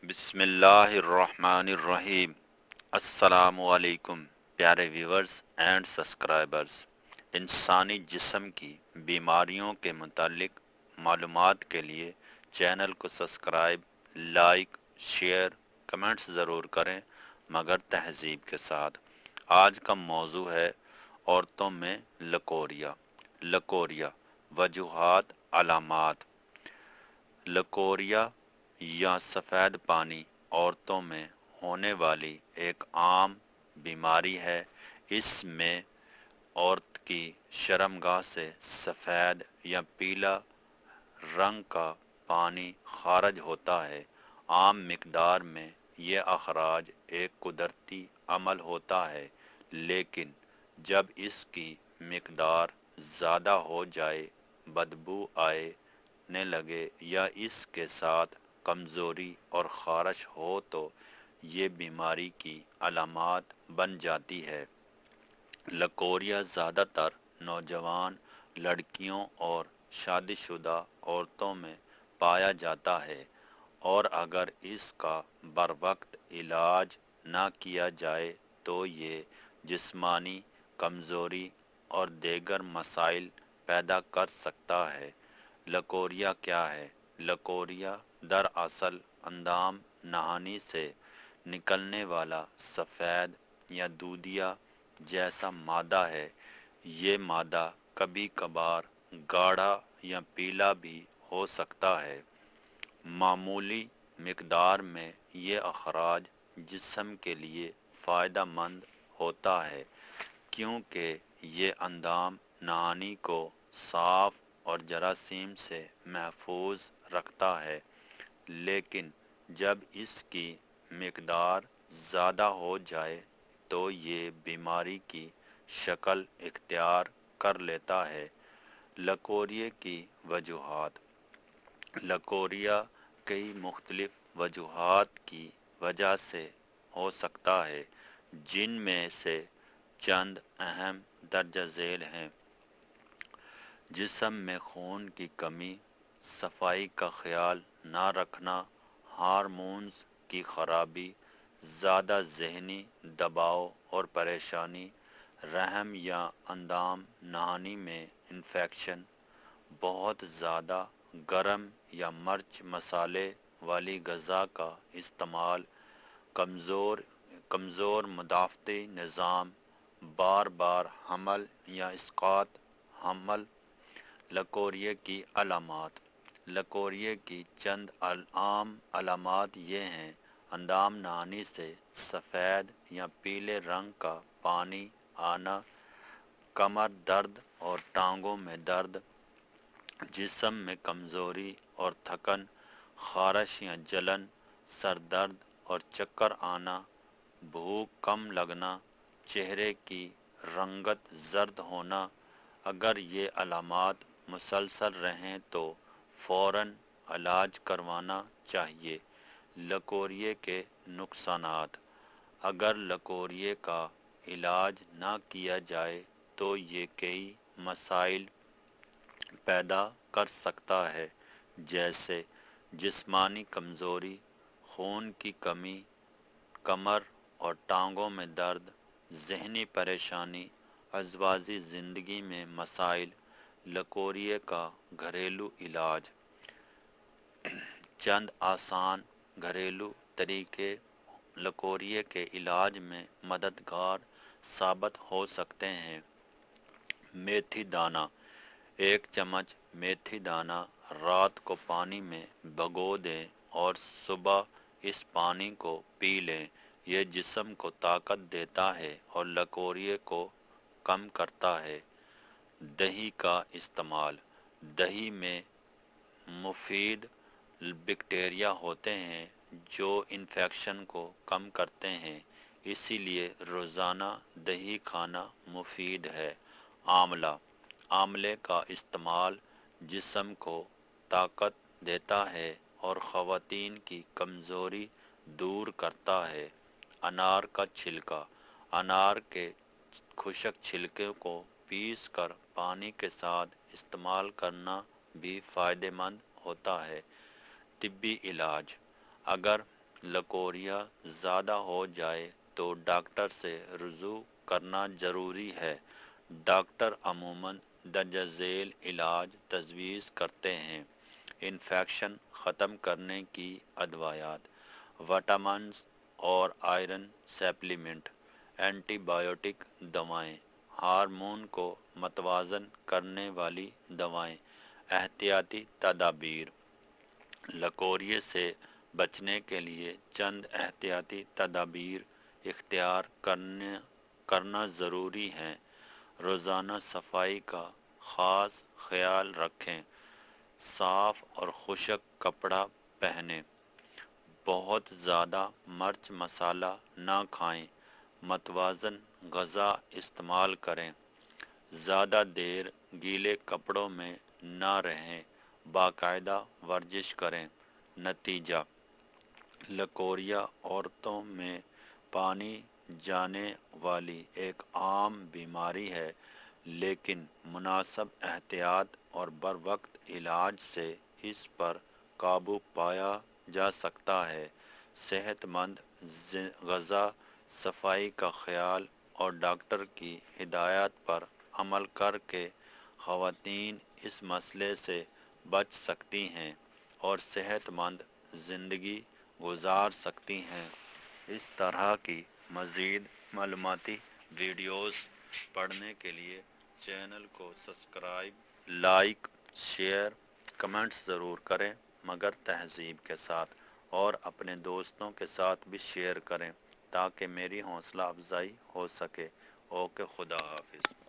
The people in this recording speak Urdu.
بسم اللہ الرحمن الرحیم۔ السلام علیکم پیارے ویورز اینڈ سبسکرائبرز۔ انسانی جسم کی بیماریوں کے متعلق معلومات کے لیے چینل کو سبسکرائب، لائک، شیئر، کمنٹس ضرور کریں مگر تہذیب کے ساتھ۔ آج کا موضوع ہے عورتوں میں لکوریا۔ لکوریا، وجوہات، علامات۔ لکوریا یا سفید پانی عورتوں میں ہونے والی ایک عام بیماری ہے۔ اس میں عورت کی شرمگاہ سے سفید یا پیلا رنگ کا پانی خارج ہوتا ہے۔ عام مقدار میں یہ اخراج ایک قدرتی عمل ہوتا ہے، لیکن جب اس کی مقدار زیادہ ہو جائے، بدبو آنے لگے یا اس کے ساتھ کمزوری اور خارش ہو تو یہ بیماری کی علامات بن جاتی ہے۔ لکوریا زیادہ تر نوجوان لڑکیوں اور شادی شدہ عورتوں میں پایا جاتا ہے، اور اگر اس کا بروقت علاج نہ کیا جائے تو یہ جسمانی کمزوری اور دیگر مسائل پیدا کر سکتا ہے۔ لکوریا کیا ہے؟ لکوریا دراصل اندام نہانی سے نکلنے والا سفید یا دودھیا جیسا مادہ ہے۔ یہ مادہ کبھی کبھار گاڑھا یا پیلا بھی ہو سکتا ہے۔ معمولی مقدار میں یہ اخراج جسم کے لیے فائدہ مند ہوتا ہے، کیونکہ یہ اندام نہانی کو صاف اور جراثیم سے محفوظ رکھتا ہے، لیکن جب اس کی مقدار زیادہ ہو جائے تو یہ بیماری کی شکل اختیار کر لیتا ہے۔ لکوریا کی وجوہات۔ لکوریا کئی مختلف وجوہات کی وجہ سے ہو سکتا ہے، جن میں سے چند اہم درجہ ذیل ہیں۔ جسم میں خون کی کمی، صفائی کا خیال نہ رکھنا، ہارمونز کی خرابی، زیادہ ذہنی دباؤ اور پریشانی، رحم یا اندام نہانی میں انفیکشن، بہت زیادہ گرم یا مرچ مسالے والی غذا کا استعمال، کمزور مدافعتی نظام، بار بار حمل یا اسقاط حمل۔ لکوریا کی علامات۔ لکوریا کی چند عام علامات یہ ہیں: اندام نہانی سے سفید یا پیلے رنگ کا پانی آنا، کمر درد اور ٹانگوں میں درد، جسم میں کمزوری اور تھکن، خارش یا جلن، سر درد اور چکر آنا، بھوک کم لگنا، چہرے کی رنگت زرد ہونا۔ اگر یہ علامات مسلسل رہیں تو فوراً علاج کروانا چاہیے۔ لکوریا کے نقصانات۔ اگر لکوریا کا علاج نہ کیا جائے تو یہ کئی مسائل پیدا کر سکتا ہے، جیسے جسمانی کمزوری، خون کی کمی، کمر اور ٹانگوں میں درد، ذہنی پریشانی، ازواجی زندگی میں مسائل۔ لکوریا کا گھریلو علاج۔ چند آسان گھریلو طریقے لکوریا کے علاج میں مددگار ثابت ہو سکتے ہیں۔ میتھی دانہ۔ 1 چمچ میتھی دانہ رات کو پانی میں بھگو دیں اور صبح اس پانی کو پی لیں۔ یہ جسم کو طاقت دیتا ہے اور لکوریا کو کم کرتا ہے۔ دہی کا استعمال۔ دہی میں مفید بیکٹیریا ہوتے ہیں جو انفیکشن کو کم کرتے ہیں، اسی لیے روزانہ دہی کھانا مفید ہے۔ آملہ۔ آملے کا استعمال جسم کو طاقت دیتا ہے اور خواتین کی کمزوری دور کرتا ہے۔ انار کا چھلکا۔ انار کے خشک چھلکے کو پیس کر پانی کے ساتھ استعمال کرنا بھی فائدہ مند ہوتا ہے۔ طبی علاج۔ اگر لکوریا زیادہ ہو جائے تو ڈاکٹر سے رجوع کرنا ضروری ہے۔ ڈاکٹر عموماً درجہ ذیل علاج تجویز کرتے ہیں۔ انفیکشن ختم کرنے کی ادویات، وٹامنز اور آئرن سپلیمنٹ، اینٹی بایوٹک دوائیں، ہارمون کو متوازن کرنے والی دوائیں۔ احتیاطی تدابیر، لکوریا سے بچنے کے لیے چند احتیاطی تدابیر اختیار کرنا ضروری ہے۔ روزانہ صفائی کا خاص خیال رکھیں۔ صاف اور خشک کپڑا پہنیں۔ بہت زیادہ مرچ مسالہ نہ کھائیں۔ متوازن غذا استعمال کریں۔ زیادہ دیر گیلے کپڑوں میں نہ رہیں۔ باقاعدہ ورزش کریں۔ نتیجہ، لکوریا عورتوں میں پانی جانے والی ایک عام بیماری ہے، لیکن مناسب احتیاط اور بروقت علاج سے اس پر قابو پایا جا سکتا ہے۔ صحت مند غذا، صفائی کا خیال اور ڈاکٹر کی ہدایات پر عمل کر کے خواتین اس مسئلے سے بچ سکتی ہیں اور صحت مند زندگی گزار سکتی ہیں۔ اس طرح کی مزید معلوماتی ویڈیوز پڑھنے کے لیے چینل کو سبسکرائب، لائک، شیئر، کمنٹس ضرور کریں، مگر تہذیب کے ساتھ، اور اپنے دوستوں کے ساتھ بھی شیئر کریں تاکہ میری حوصلہ افزائی ہو سکے۔ اوکے، خدا حافظ۔